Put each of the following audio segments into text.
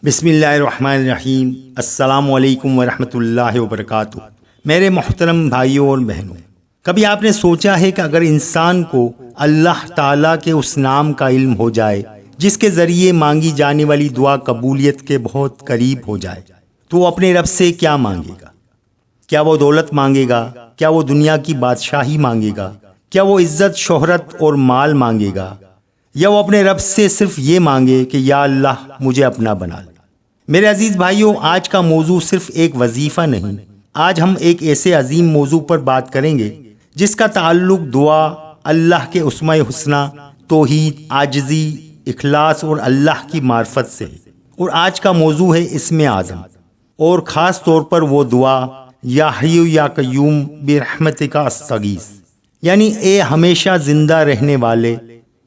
بسم اللہ الرحمن الرحیم۔ السلام علیکم ورحمۃ اللہ وبرکاتہ۔ میرے محترم بھائیوں اور بہنوں، کبھی آپ نے سوچا ہے کہ اگر انسان کو اللہ تعالیٰ کے اس نام کا علم ہو جائے جس کے ذریعے مانگی جانے والی دعا قبولیت کے بہت قریب ہو جائے تو وہ اپنے رب سے کیا مانگے گا؟ کیا وہ دولت مانگے گا؟ کیا وہ دنیا کی بادشاہی مانگے گا؟ کیا وہ عزت، شہرت اور مال مانگے گا؟ یا وہ اپنے رب سے صرف یہ مانگے کہ یا اللہ مجھے اپنا بنا لے؟ میرے عزیز بھائیوں، آج کا موضوع صرف ایک وظیفہ نہیں، آج ہم ایک ایسے عظیم موضوع پر بات کریں گے جس کا تعلق دعا، اللہ کے اسماء الحسنی، توحید، عاجزی، اخلاص اور اللہ کی معرفت سے ہے۔ اور آج کا موضوع ہے اسم اعظم، اور خاص طور پر وہ دعا یا حی یا قیوم برحمتک استغیث، یعنی اے ہمیشہ زندہ رہنے والے،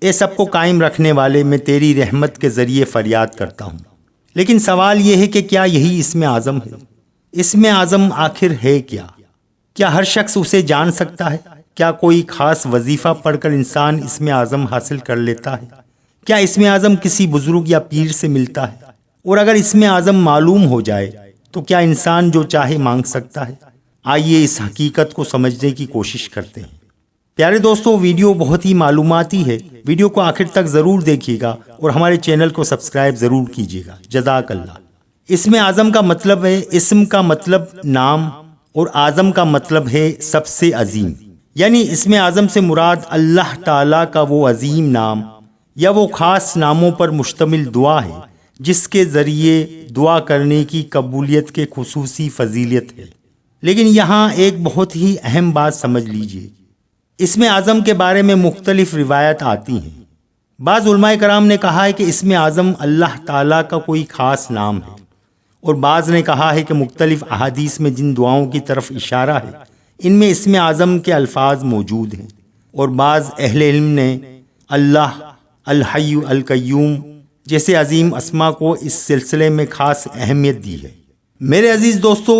اے سب کو قائم رکھنے والے، میں تیری رحمت کے ذریعے فریاد کرتا ہوں۔ لیکن سوال یہ ہے کہ کیا یہی اسم اعظم ہے؟ اسم اعظم آخر ہے کیا؟ کیا ہر شخص اسے جان سکتا ہے؟ کیا کوئی خاص وظیفہ پڑھ کر انسان اسم اعظم حاصل کر لیتا ہے؟ کیا اسم اعظم کسی بزرگ یا پیر سے ملتا ہے؟ اور اگر اسم اعظم معلوم ہو جائے تو کیا انسان جو چاہے مانگ سکتا ہے؟ آئیے اس حقیقت کو سمجھنے کی کوشش کرتے ہیں۔ پیارے دوستو، ویڈیو بہت ہی معلوماتی ہے، ویڈیو کو آخر تک ضرور دیکھیے گا اور ہمارے چینل کو سبسکرائب ضرور کیجیے گا۔ جزاک اللہ۔ اسم اعظم کا مطلب ہے، اسم کا مطلب نام اور اعظم کا مطلب ہے سب سے عظیم، یعنی اسم اعظم سے مراد اللہ تعالیٰ کا وہ عظیم نام یا وہ خاص ناموں پر مشتمل دعا ہے جس کے ذریعے دعا کرنے کی قبولیت کے خصوصی فضیلت ہے۔ لیکن یہاں ایک بہت ہی اہم بات سمجھ لیجیے، اسم اعظم کے بارے میں مختلف روایت آتی ہیں۔ بعض علماء کرام نے کہا ہے کہ اسم اعظم اللہ تعالیٰ کا کوئی خاص نام ہے، اور بعض نے کہا ہے کہ مختلف احادیث میں جن دعاؤں کی طرف اشارہ ہے ان میں اسم اعظم کے الفاظ موجود ہیں، اور بعض اہل علم نے اللہ، الحی، القیوم جیسے عظیم اسما کو اس سلسلے میں خاص اہمیت دی ہے۔ میرے عزیز دوستو،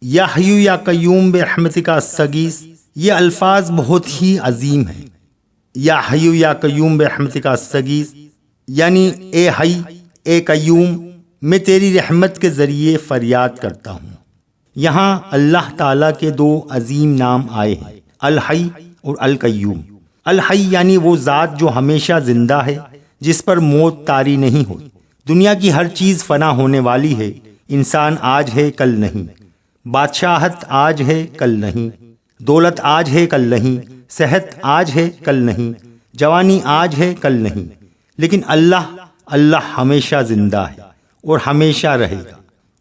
یا حی یا قیوم برحمتک استغیث، یہ الفاظ بہت ہی عظیم ہیں۔ یا حی یا قیوم برحمتک استغیث یعنی اے حی، اے قیوم، میں تیری رحمت کے ذریعے فریاد کرتا ہوں۔ یہاں اللہ تعالیٰ کے دو عظیم نام آئے ہیں، الحی اور القیوم۔ الحی یعنی وہ ذات جو ہمیشہ زندہ ہے، جس پر موت طاری نہیں ہوتی۔ دنیا کی ہر چیز فنا ہونے والی ہے، انسان آج ہے کل نہیں، بادشاہت آج ہے کل نہیں، دولت آج ہے کل نہیں، صحت آج ہے کل نہیں، جوانی آج ہے کل نہیں، لیکن اللہ ہمیشہ زندہ ہے اور ہمیشہ رہے گا۔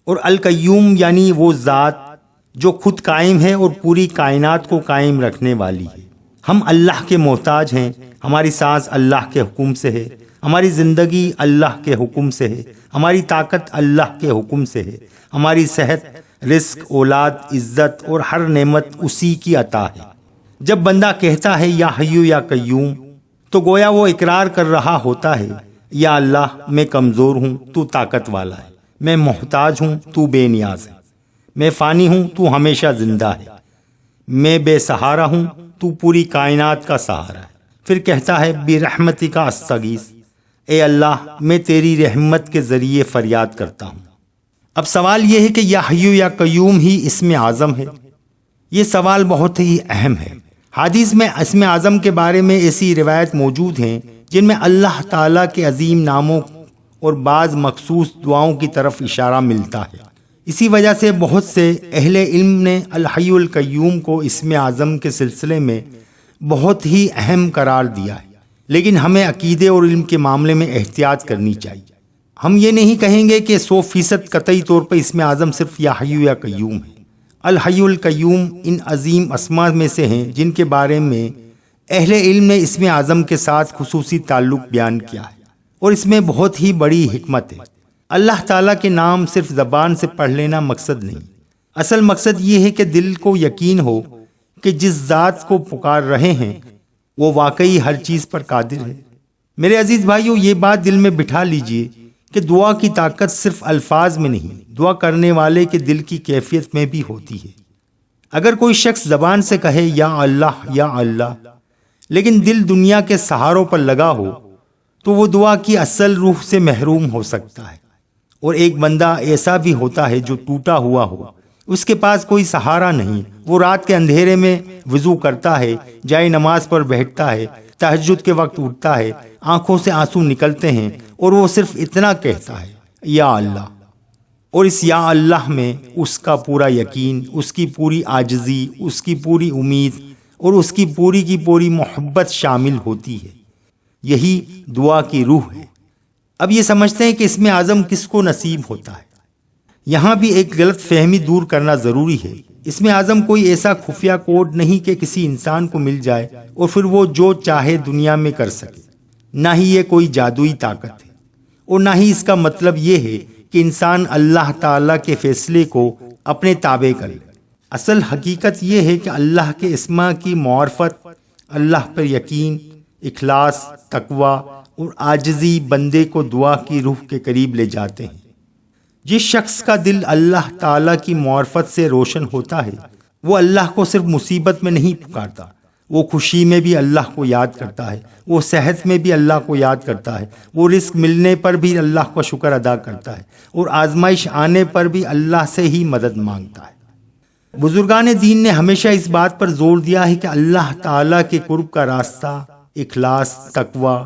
اور القیوم یعنی وہ ذات جو خود قائم ہے اور پوری کائنات کو قائم رکھنے والی ہے۔ ہم اللہ کے محتاج ہیں، ہماری سانس اللہ کے حکم سے ہے، ہماری زندگی اللہ کے حکم سے ہے، ہماری طاقت اللہ کے حکم سے ہے، ہماری صحت، رزق، اولاد، عزت اور ہر نعمت اسی کی عطا ہے۔ جب بندہ کہتا ہے یا حی یا قیوم تو گویا وہ اقرار کر رہا ہوتا ہے، یا اللہ میں کمزور ہوں، تو طاقت والا ہے، میں محتاج ہوں، تو بے نیاز ہے، میں فانی ہوں، تو ہمیشہ زندہ ہے، میں بے سہارا ہوں، تو پوری کائنات کا سہارا ہے۔ پھر کہتا ہے برحمتک استغیث، اے اللہ میں تیری رحمت کے ذریعے فریاد کرتا ہوں۔ اب سوال یہ ہے کہ یا حی یا قیوم ہی اسم اعظم ہے؟ یہ سوال بہت ہی اہم ہے۔ حدیث میں اسم اعظم کے بارے میں ایسی روایت موجود ہیں جن میں اللہ تعالیٰ کے عظیم ناموں اور بعض مخصوص دعاؤں کی طرف اشارہ ملتا ہے۔ اسی وجہ سے بہت سے اہل علم نے الحی القیوم کو اسم اعظم کے سلسلے میں بہت ہی اہم قرار دیا ہے۔ لیکن ہمیں عقیدے اور علم کے معاملے میں احتیاط کرنی چاہیے۔ ہم یہ نہیں کہیں گے کہ 100% قطعی طور پر اسم اعظم صرف یا حی یا قیوم ہے۔ الحی القیوم ان عظیم اسماء میں سے ہیں جن کے بارے میں اہل علم نے اسم اعظم کے ساتھ خصوصی تعلق بیان کیا ہے، اور اس میں بہت ہی بڑی حکمت ہے۔ اللہ تعالیٰ کے نام صرف زبان سے پڑھ لینا مقصد نہیں، اصل مقصد یہ ہے کہ دل کو یقین ہو کہ جس ذات کو پکار رہے ہیں وہ واقعی ہر چیز پر قادر ہے۔ میرے عزیز بھائیو، یہ بات دل میں بٹھا لیجئے کہ دعا کی طاقت صرف الفاظ میں نہیں، دعا کرنے والے کے دل کی کیفیت میں بھی ہوتی ہے۔ اگر کوئی شخص زبان سے کہے یا اللہ، لیکن دل دنیا کے سہاروں پر لگا ہو تو وہ دعا کی اصل روح سے محروم ہو سکتا ہے، اور ایک بندہ ایسا بھی ہوتا ہے جو ٹوٹا ہوا ہو، اس کے پاس کوئی سہارا نہیں، وہ رات کے اندھیرے میں وضو کرتا ہے، جائے نماز پر بیٹھتا ہے، تہجد کے وقت اٹھتا ہے، آنکھوں سے آنسو نکلتے ہیں اور وہ صرف اتنا کہتا ہے یا اللہ، اور اس یا اللہ میں اس کا پورا یقین، اس کی پوری عاجزی، اس کی پوری امید اور اس کی پوری محبت شامل ہوتی ہے۔ یہی دعا کی روح ہے۔ اب یہ سمجھتے ہیں کہ اسم اعظم کس کو نصیب ہوتا ہے۔ یہاں بھی ایک غلط فہمی دور کرنا ضروری ہے۔ اسم اعظم کوئی ایسا خفیہ کوڈ نہیں کہ کسی انسان کو مل جائے اور پھر وہ جو چاہے دنیا میں کر سکے، نہ ہی یہ کوئی جادوئی طاقت ہے، اور نہ ہی اس کا مطلب یہ ہے کہ انسان اللہ تعالیٰ کے فیصلے کو اپنے تابع کر لے۔ اصل حقیقت یہ ہے کہ اللہ کے اسما کی معرفت، اللہ پر یقین، اخلاص، تقوی اور عاجزی بندے کو دعا کی روح کے قریب لے جاتے ہیں۔ جس شخص کا دل اللہ تعالیٰ کی معرفت سے روشن ہوتا ہے، وہ اللہ کو صرف مصیبت میں نہیں پکارتا، وہ خوشی میں بھی اللہ کو یاد کرتا ہے، وہ صحت میں بھی اللہ کو یاد کرتا ہے، وہ رزق ملنے پر بھی اللہ کا شکر ادا کرتا ہے، اور آزمائش آنے پر بھی اللہ سے ہی مدد مانگتا ہے۔ بزرگان دین نے ہمیشہ اس بات پر زور دیا ہے کہ اللہ تعالیٰ کے قرب کا راستہ اخلاص، تقوی،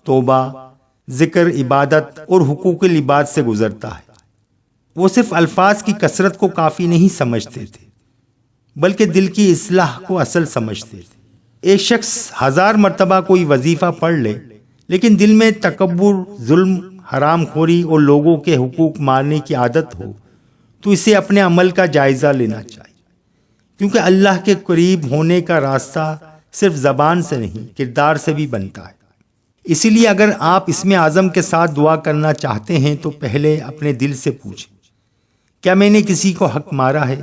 توبہ، ذکر، عبادت اور حقوق العباد سے گزرتا ہے۔ وہ صرف الفاظ کی کثرت کو کافی نہیں سمجھتے تھے، بلکہ دل کی اصلاح کو اصل سمجھتے تھے۔ ایک شخص 1000 مرتبہ کوئی وظیفہ پڑھ لے، لیکن دل میں تکبر، ظلم، حرام خوری اور لوگوں کے حقوق مارنے کی عادت ہو، تو اسے اپنے عمل کا جائزہ لینا چاہیے، کیونکہ اللہ کے قریب ہونے کا راستہ صرف زبان سے نہیں، کردار سے بھی بنتا ہے۔ اسی لیے اگر آپ اسم اعظم کے ساتھ دعا کرنا چاہتے ہیں تو پہلے اپنے دل سے پوچھیں، کیا میں نے کسی کو حق مارا ہے؟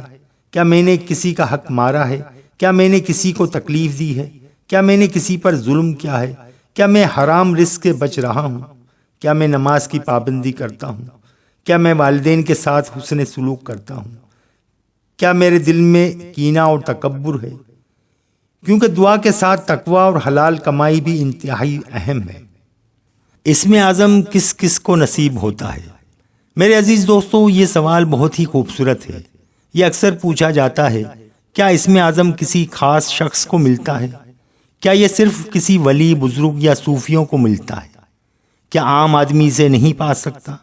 کیا میں نے کسی کا حق مارا ہے؟ کیا میں نے کسی کو تکلیف دی ہے؟ کیا میں نے کسی پر ظلم کیا ہے؟ کیا میں حرام رزق سے بچ رہا ہوں؟ کیا میں نماز کی پابندی کرتا ہوں؟ کیا میں والدین کے ساتھ حسن سلوک کرتا ہوں؟ کیا میرے دل میں کینہ اور تکبر ہے؟ کیونکہ دعا کے ساتھ تقوی اور حلال کمائی بھی انتہائی اہم ہے۔ اسم اعظم کس کس کو نصیب ہوتا ہے؟ میرے عزیز دوستو، یہ سوال بہت ہی خوبصورت ہے۔ یہ اکثر پوچھا جاتا ہے، کیا اسم اعظم کسی خاص شخص کو ملتا ہے؟ کیا یہ صرف کسی ولی، بزرگ یا صوفیوں کو ملتا ہے؟ کیا عام آدمی سے نہیں پا سکتا؟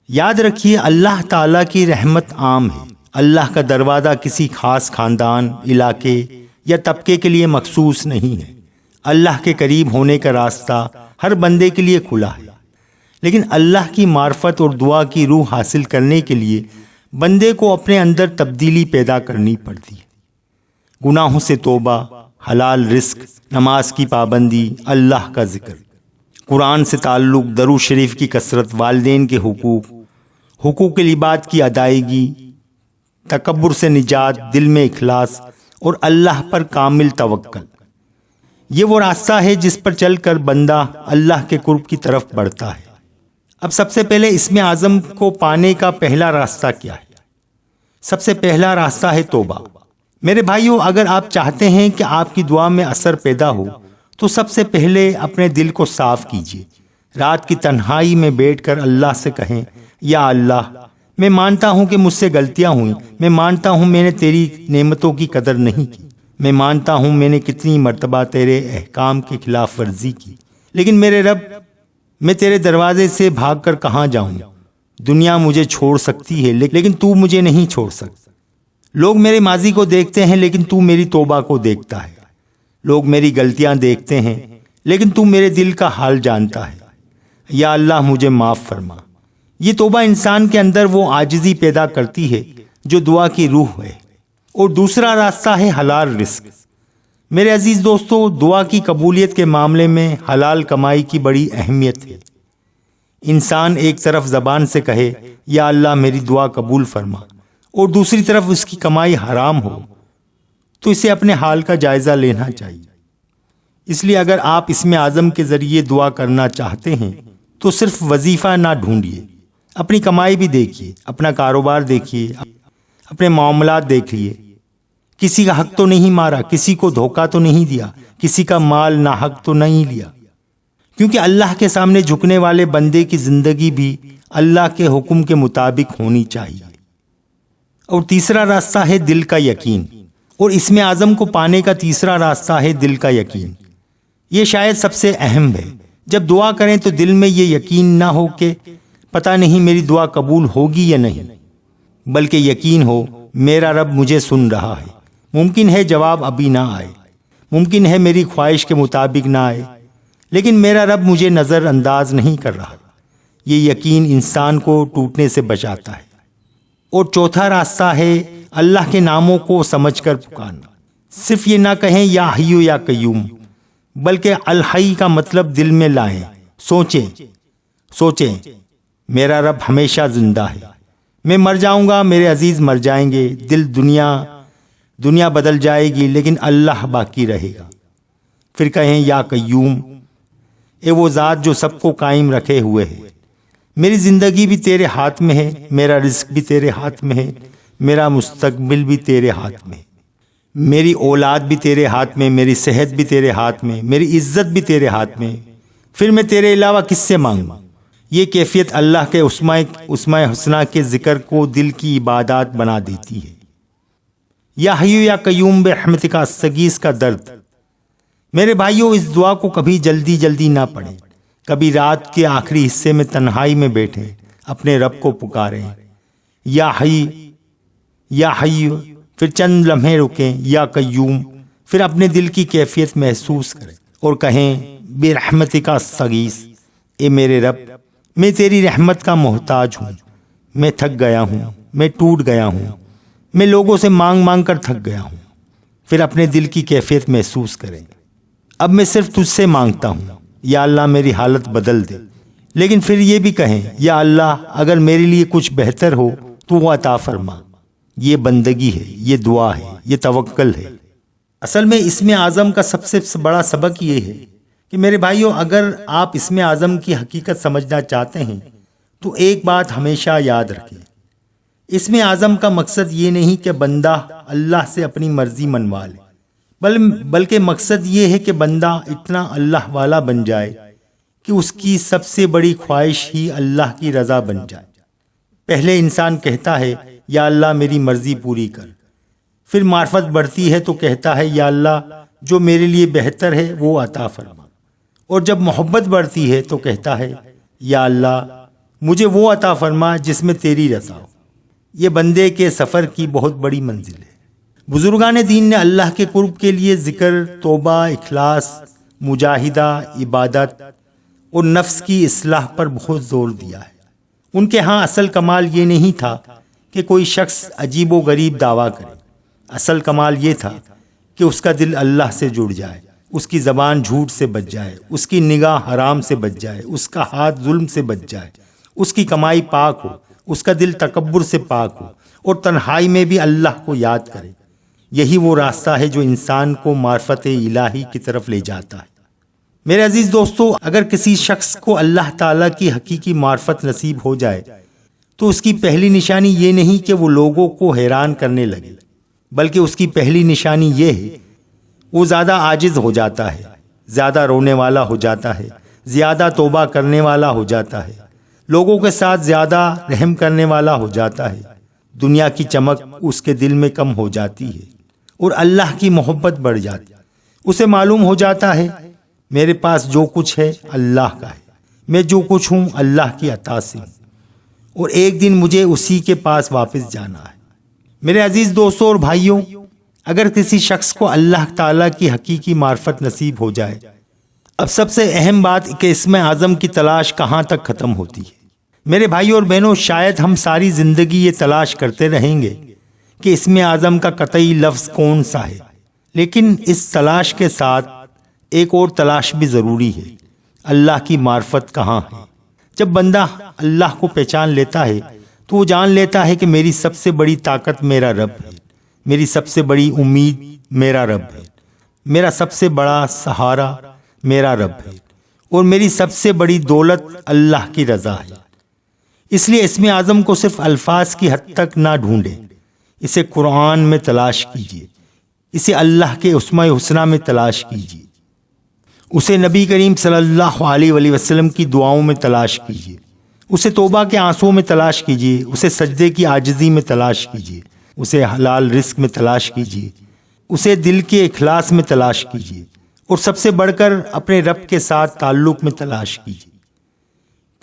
یاد رکھیے، اللہ تعالیٰ کی رحمت عام ہے۔ اللہ کا دروازہ کسی خاص خاندان، علاقے یا طبقے کے لیے مخصوص نہیں ہے۔ اللہ کے قریب ہونے کا راستہ ہر بندے کے لیے کھلا ہے، لیکن اللہ کی معرفت اور دعا کی روح حاصل کرنے کے لیے بندے کو اپنے اندر تبدیلی پیدا کرنی پڑتی ہے۔ گناہوں سے توبہ، حلال رزق، نماز کی پابندی، اللہ کا ذکر، قرآن سے تعلق، درود شریف کی کثرت، والدین کے حقوق العباد کی ادائیگی، تکبر سے نجات، دل میں اخلاص اور اللہ پر کامل توکل۔ یہ وہ راستہ ہے جس پر چل کر بندہ اللہ کے قرب کی طرف بڑھتا ہے۔ اب سب سے پہلے اسم اعظم کو پانے کا پہلا راستہ کیا ہے؟ سب سے پہلا راستہ ہے توبہ۔ میرے بھائیو، اگر آپ چاہتے ہیں کہ آپ کی دعا میں اثر پیدا ہو تو سب سے پہلے اپنے دل کو صاف کیجیے۔ رات کی تنہائی میں بیٹھ کر اللہ سے کہیں، یا اللہ، میں مانتا ہوں کہ مجھ سے غلطیاں ہوئیں، میں مانتا ہوں میں نے تیری نعمتوں کی قدر نہیں کی، میں مانتا ہوں میں نے کتنی مرتبہ تیرے احکام کی خلاف ورزی کی، لیکن میرے رب، میں تیرے دروازے سے بھاگ کر کہاں جاؤں؟ دنیا مجھے چھوڑ سکتی ہے لیکن تو مجھے نہیں چھوڑ سکتا۔ لوگ میرے ماضی کو دیکھتے ہیں لیکن تو میری توبہ کو دیکھتا ہے۔ لوگ میری غلطیاں دیکھتے ہیں لیکن تو میرے دل کا حال جانتا ہے۔ یا اللہ، مجھے معاف فرما۔ یہ توبہ انسان کے اندر وہ عاجزی پیدا کرتی ہے جو دعا کی روح ہے۔ اور دوسرا راستہ ہے حلال رزق۔ میرے عزیز دوستو، دعا کی قبولیت کے معاملے میں حلال کمائی کی بڑی اہمیت ہے۔ انسان ایک طرف زبان سے کہے، یا اللہ میری دعا قبول فرما، اور دوسری طرف اس کی کمائی حرام ہو، تو اسے اپنے حال کا جائزہ لینا چاہیے۔ اس لیے اگر آپ اسم اعظم کے ذریعے دعا کرنا چاہتے ہیں تو صرف وظیفہ نہ ڈھونڈیے، اپنی کمائی بھی دیکھیے، اپنا کاروبار دیکھیے، اپنے معاملات دیکھیے۔ کسی کا حق تو نہیں مارا، کسی کو دھوکہ تو نہیں دیا، کسی کا مال ناحق تو نہیں لیا، کیونکہ اللہ کے سامنے جھکنے والے بندے کی زندگی بھی اللہ کے حکم کے مطابق ہونی چاہیے۔ اور تیسرا راستہ ہے دل کا یقین، اور اسم اعظم کو پانے کا تیسرا راستہ ہے دل کا یقین۔ یہ شاید سب سے اہم ہے۔ جب دعا کریں تو دل میں یہ یقین نہ ہو کہ پتہ نہیں میری دعا قبول ہوگی یا نہیں، بلکہ یقین ہو میرا رب مجھے سن رہا ہے۔ ممکن ہے جواب ابھی نہ آئے، ممکن ہے میری خواہش کے مطابق نہ آئے، لیکن میرا رب مجھے نظر انداز نہیں کر رہا۔ یہ یقین انسان کو ٹوٹنے سے بچاتا ہے۔ اور چوتھا راستہ ہے اللہ کے ناموں کو سمجھ کر پکارنا۔ صرف یہ نہ کہیں یا حی یا قیوم، بلکہ الحی کا مطلب دل میں لائیں۔ سوچیں میرا رب ہمیشہ زندہ ہے، میں مر جاؤں گا، میرے عزیز مر جائیں گے، دنیا بدل جائے گی، لیکن اللہ باقی رہے گا۔ پھر کہیں یا قیوم، اے وہ ذات جو سب کو قائم رکھے ہوئے ہے، میری زندگی بھی تیرے ہاتھ میں ہے، میرا رزق بھی تیرے ہاتھ میں ہے، میرا مستقبل بھی تیرے ہاتھ میں ہے، میری اولاد بھی تیرے ہاتھ میں، میری صحت بھی تیرے ہاتھ میں، میری عزت بھی تیرے ہاتھ میں، پھر میں تیرے علاوہ کس سے مانگوں؟ یہ کیفیت اللہ کے اسماء حسنہ کے ذکر کو دل کی عبادات بنا دیتی ہے۔ یا حی یا قیوم برحمتک استغیث کا درد۔ میرے بھائیوں، اس دعا کو کبھی جلدی نہ پڑھیں۔ کبھی رات کے آخری حصے میں تنہائی میں بیٹھیں، اپنے رب کو پکاریں یا حی، پھر چند لمحے رکیں یا قیوم، پھر اپنے دل کی کیفیت محسوس کریں اور کہیں برحمتک استغیث، اے میرے رب میں تیری رحمت کا محتاج ہوں، میں تھک گیا ہوں، میں ٹوٹ گیا ہوں، میں لوگوں سے مانگ کر تھک گیا ہوں۔ پھر اپنے دل کی کیفیت محسوس کریں، اب میں صرف تجھ سے مانگتا ہوں، یا اللہ میری حالت بدل دے۔ لیکن پھر یہ بھی کہیں یا اللہ اگر میرے لیے کچھ بہتر ہو تو وہ عطا فرما۔ یہ بندگی ہے، یہ دعا ہے، یہ توکل ہے۔ اصل میں اسم اعظم کا سب سے بڑا سبق یہ ہے کہ میرے بھائیوں، اگر آپ اسم اعظم کی حقیقت سمجھنا چاہتے ہیں تو ایک بات ہمیشہ یاد رکھیں، اسم اعظم کا مقصد یہ نہیں کہ بندہ اللہ سے اپنی مرضی منوا لے، بلکہ مقصد یہ ہے کہ بندہ اتنا اللہ والا بن جائے کہ اس کی سب سے بڑی خواہش ہی اللہ کی رضا بن جائے۔ پہلے انسان کہتا ہے یا اللہ میری مرضی پوری کر، پھر معرفت بڑھتی ہے تو کہتا ہے یا اللہ جو میرے لیے بہتر ہے وہ عطا فرما، اور جب محبت بڑھتی ہے تو کہتا ہے یا اللہ مجھے وہ عطا فرما جس میں تیری رضا ہو۔ یہ بندے کے سفر کی بہت بڑی منزل ہے۔ بزرگان دین نے اللہ کے قرب کے لیے ذکر، توبہ، اخلاص، مجاہدہ، عبادت اور نفس کی اصلاح پر بہت زور دیا ہے۔ ان کے ہاں اصل کمال یہ نہیں تھا کہ کوئی شخص عجیب و غریب دعویٰ کرے، اصل کمال یہ تھا کہ اس کا دل اللہ سے جڑ جائے، اس کی زبان جھوٹ سے بچ جائے، اس کی نگاہ حرام سے بچ جائے، اس کا ہاتھ ظلم سے بچ جائے، اس کی کمائی پاک ہو، اس کا دل تکبر سے پاک ہو، اور تنہائی میں بھی اللہ کو یاد کرے۔ یہی وہ راستہ ہے جو انسان کو معرفت الہی کی طرف لے جاتا ہے۔ میرے عزیز دوستو، اگر کسی شخص کو اللہ تعالیٰ کی حقیقی معرفت نصیب ہو جائے تو اس کی پہلی نشانی یہ نہیں کہ وہ لوگوں کو حیران کرنے لگے، بلکہ اس کی پہلی نشانی یہ ہے وہ زیادہ عاجز ہو جاتا ہے، زیادہ رونے والا ہو جاتا ہے، زیادہ توبہ کرنے والا ہو جاتا ہے، لوگوں کے ساتھ زیادہ رحم کرنے والا ہو جاتا ہے، دنیا کی چمک اس کے دل میں کم ہو جاتی ہے اور اللہ کی محبت بڑھ جاتی ہے۔ اسے معلوم ہو جاتا ہے میرے پاس جو کچھ ہے اللہ کا ہے، میں جو کچھ ہوں اللہ کی عطا سے ہوں، اور ایک دن مجھے اسی کے پاس واپس جانا ہے۔ میرے عزیز دوستوں اور بھائیوں، اگر کسی شخص کو اللہ تعالیٰ کی حقیقی معرفت نصیب ہو جائے، اب سب سے اہم بات کہ اسم اعظم کی تلاش کہاں تک ختم ہوتی ہے۔ میرے بھائیوں اور بہنوں، شاید ہم ساری زندگی یہ تلاش کرتے رہیں گے کہ اسم اعظم کا قطعی لفظ کون سا ہے، لیکن اس تلاش کے ساتھ ایک اور تلاش بھی ضروری ہے، اللہ کی معرفت کہاں ہے۔ جب بندہ اللہ کو پہچان لیتا ہے تو وہ جان لیتا ہے کہ میری سب سے بڑی طاقت میرا رب ہے، میری سب سے بڑی امید میرا رب ہے، میرا سب سے بڑا سہارا میرا رب ہے، اور میری سب سے بڑی دولت اللہ کی رضا ہے۔ اس لیے اسم اعظم کو صرف الفاظ کی حد تک نہ ڈھونڈیں، اسے قرآن میں تلاش کیجیے، اسے اللہ کے اسماء حسنہ میں تلاش کیجیے، اسے نبی کریم صلی اللہ علیہ وسلم کی دعاؤں میں تلاش کیجیے، اسے توبہ کے آنسوؤں میں تلاش کیجیے، اسے سجدے کی عاجزی میں تلاش کیجیے، اسے حلال رزق میں تلاش کیجیے، اسے دل کے اخلاص میں تلاش کیجیے، اور سب سے بڑھ کر اپنے رب کے ساتھ تعلق میں تلاش کیجیے۔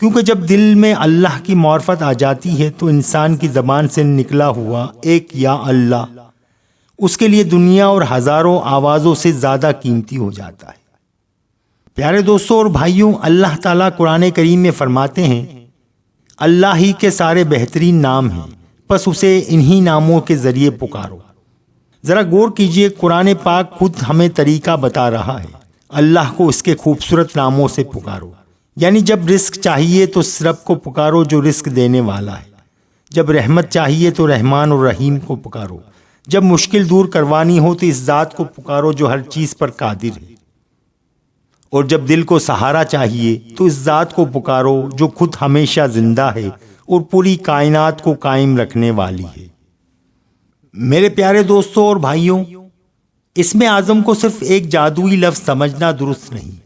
کیونکہ جب دل میں اللہ کی معرفت آ جاتی ہے تو انسان کی زبان سے نکلا ہوا ایک یا اللہ اس کے لیے دنیا اور ہزاروں آوازوں سے زیادہ قیمتی ہو جاتا ہے۔ پیارے دوستوں اور بھائیوں، اللہ تعالیٰ قرآن کریم میں فرماتے ہیں اللہ ہی کے سارے بہترین نام ہیں، بس اسے انہی ناموں کے ذریعے پکارو۔ ذرا غور کیجئے، قرآن پاک خود ہمیں طریقہ بتا رہا ہے، اللہ کو اس کے خوبصورت ناموں سے پکارو۔ یعنی جب رزق چاہیے تو اس رب کو پکارو جو رزق دینے والا ہے، جب رحمت چاہیے تو رحمان اور رحیم کو پکارو، جب مشکل دور کروانی ہو تو اس ذات کو پکارو جو ہر چیز پر قادر ہے، اور جب دل کو سہارا چاہیے تو اس ذات کو پکارو جو خود ہمیشہ زندہ ہے اور پوری کائنات کو قائم رکھنے والی ہے۔ میرے پیارے دوستوں اور بھائیوں، اسم اعظم کو صرف ایک جادوئی لفظ سمجھنا درست نہیں۔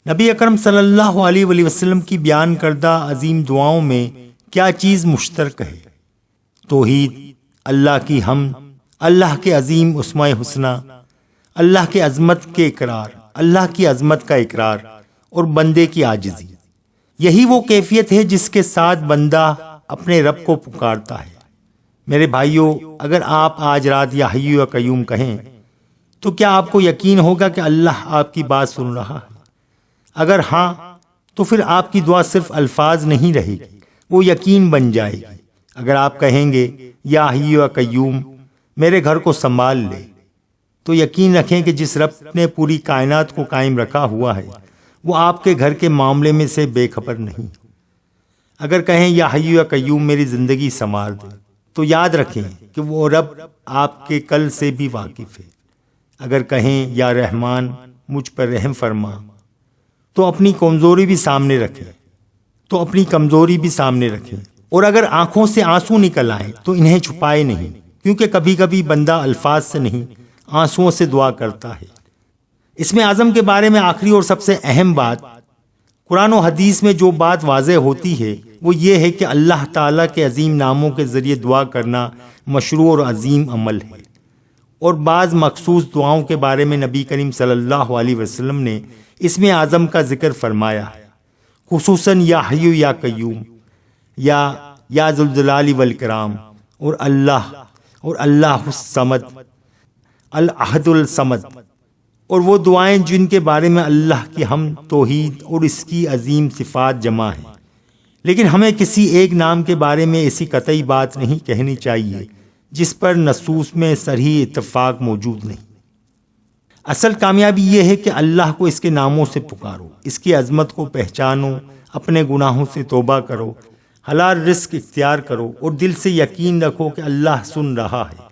نبی اکرم صلی اللہ علیہ وآلہ وسلم کی بیان کردہ عظیم دعاؤں میں کیا چیز مشترک ہے؟ توحید، اللہ کی حمد، اللہ کے عظیم اسماء حسنہ، اللہ کے عظمت کے اقرار، اللہ کی عظمت کا اقرار اور بندے کی عاجزی۔ یہی وہ کیفیت ہے جس کے ساتھ بندہ اپنے رب کو پکارتا ہے۔ میرے بھائیوں، اگر آپ آج رات یا حی یا قیوم کہیں تو کیا آپ کو یقین ہوگا کہ اللہ آپ کی بات سن رہا ہے؟ اگر ہاں تو پھر آپ کی دعا صرف الفاظ نہیں رہے گی، وہ یقین بن جائے گی۔ اگر آپ کہیں گے یا حی یا قیوم میرے گھر کو سنبھال لے، تو یقین رکھیں کہ جس رب نے پوری کائنات کو قائم رکھا ہوا ہے وہ آپ کے گھر کے معاملے میں سے بے خبر نہیں۔ اگر کہیں یا حی یا قیوم میری زندگی سنوار دے، تو یاد رکھیں کہ وہ رب آپ کے کل سے بھی واقف ہے۔ اگر کہیں یا رحمان مجھ پر رحم فرما، تو اپنی کمزوری بھی سامنے رکھیں، اور اگر آنکھوں سے آنسو نکل آئیں تو انہیں چھپائے نہیں، کیونکہ کبھی کبھی بندہ الفاظ سے نہیں آنسوؤں سے دعا کرتا ہے۔ اسم اعظم کے بارے میں آخری اور سب سے اہم بات، قرآن و حدیث میں جو بات واضح ہوتی ہے وہ یہ ہے کہ اللہ تعالیٰ کے عظیم ناموں کے ذریعے دعا کرنا مشروع اور عظیم عمل ہے، اور بعض مخصوص دعاؤں کے بارے میں نبی کریم صلی اللہ علیہ وسلم نے اسم اعظم کا ذکر فرمایا ہے، خصوصاً یا حی یا قیوم، یا ذو الجلال والاکرام، اور اللہ الصمد، الاحد الصمد، اور وہ دعائیں جن کے بارے میں اللہ کی حمد، توحید اور اس کی عظیم صفات جمع ہیں۔ لیکن ہمیں کسی ایک نام کے بارے میں ایسی قطعی بات نہیں کہنی چاہیے جس پر نصوص میں صریح اتفاق موجود نہیں۔ اصل کامیابی یہ ہے کہ اللہ کو اس کے ناموں سے پکارو، اس کی عظمت کو پہچانو، اپنے گناہوں سے توبہ کرو، حلال رزق اختیار کرو، اور دل سے یقین رکھو کہ اللہ سن رہا ہے۔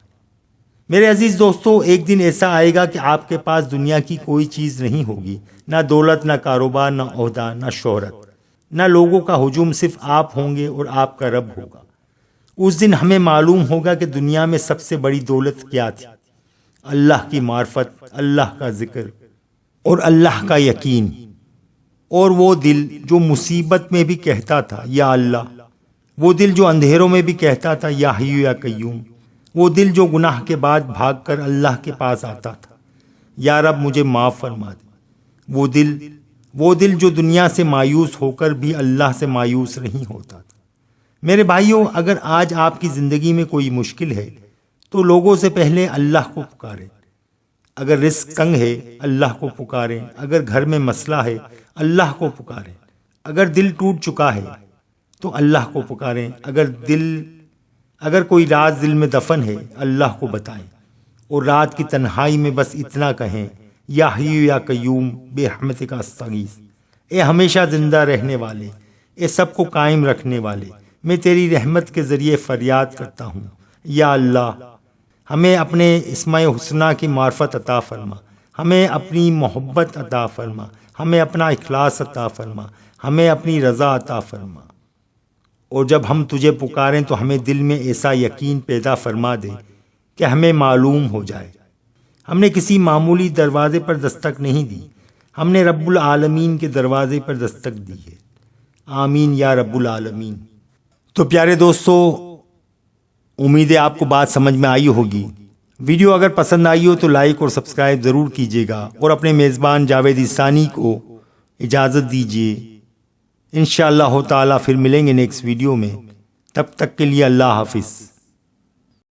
میرے عزیز دوستو، ایک دن ایسا آئے گا کہ آپ کے پاس دنیا کی کوئی چیز نہیں ہوگی، نہ دولت، نہ کاروبار، نہ عہدہ، نہ شہرت، نہ لوگوں کا ہجوم، صرف آپ ہوں گے اور آپ کا رب ہوگا۔ اس دن ہمیں معلوم ہوگا کہ دنیا میں سب سے بڑی دولت کیا تھی، اللہ کی معرفت، اللہ کا ذکر اور اللہ کا یقین، اور وہ دل جو مصیبت میں بھی کہتا تھا یا اللہ، وہ دل جو اندھیروں میں بھی کہتا تھا یا حی یا قیوم، وہ دل جو گناہ کے بعد بھاگ کر اللہ کے پاس آتا تھا یا رب مجھے معاف فرما دے، وہ دل جو دنیا سے مایوس ہو کر بھی اللہ سے مایوس نہیں ہوتا تھا۔ میرے بھائیوں، اگر آج آپ کی زندگی میں کوئی مشکل ہے تو لوگوں سے پہلے اللہ کو پکاریں۔ اگر رزق تنگ ہے اللہ کو پکاریں، اگر گھر میں مسئلہ ہے اللہ کو پکاریں، اگر دل ٹوٹ چکا ہے تو اللہ کو پکاریں، اگر کوئی راز دل میں دفن ہے اللہ کو بتائیں، اور رات کی تنہائی میں بس اتنا کہیں یا حی یا قیوم برحمتک استغیث، اے ہمیشہ زندہ رہنے والے، اے سب کو قائم رکھنے والے، میں تیری رحمت کے ذریعے فریاد کرتا ہوں، یا اللہ ہمیں اپنے اسماء حسنہ کی معرفت عطا فرما، ہمیں اپنی محبت عطا فرما، ہمیں اپنا اخلاص عطا فرما، ہمیں اپنی رضا عطا فرما، اور جب ہم تجھے پکاریں تو ہمیں دل میں ایسا یقین پیدا فرما دے کہ ہمیں معلوم ہو جائے ہم نے کسی معمولی دروازے پر دستک نہیں دی، ہم نے رب العالمین کے دروازے پر دستک دی ہے۔ آمین یا رب العالمین۔ تو پیارے دوستو، امید ہے آپ کو بات سمجھ میں آئی ہوگی۔ ویڈیو اگر پسند آئی ہو تو لائک اور سبسکرائب ضرور کیجیے گا، اور اپنے میزبان جاوید ثانی کو اجازت دیجیے۔ انشاءاللہ تعالی پھر ملیں گے نیکسٹ ویڈیو میں، تب تک کے لیے اللہ حافظ۔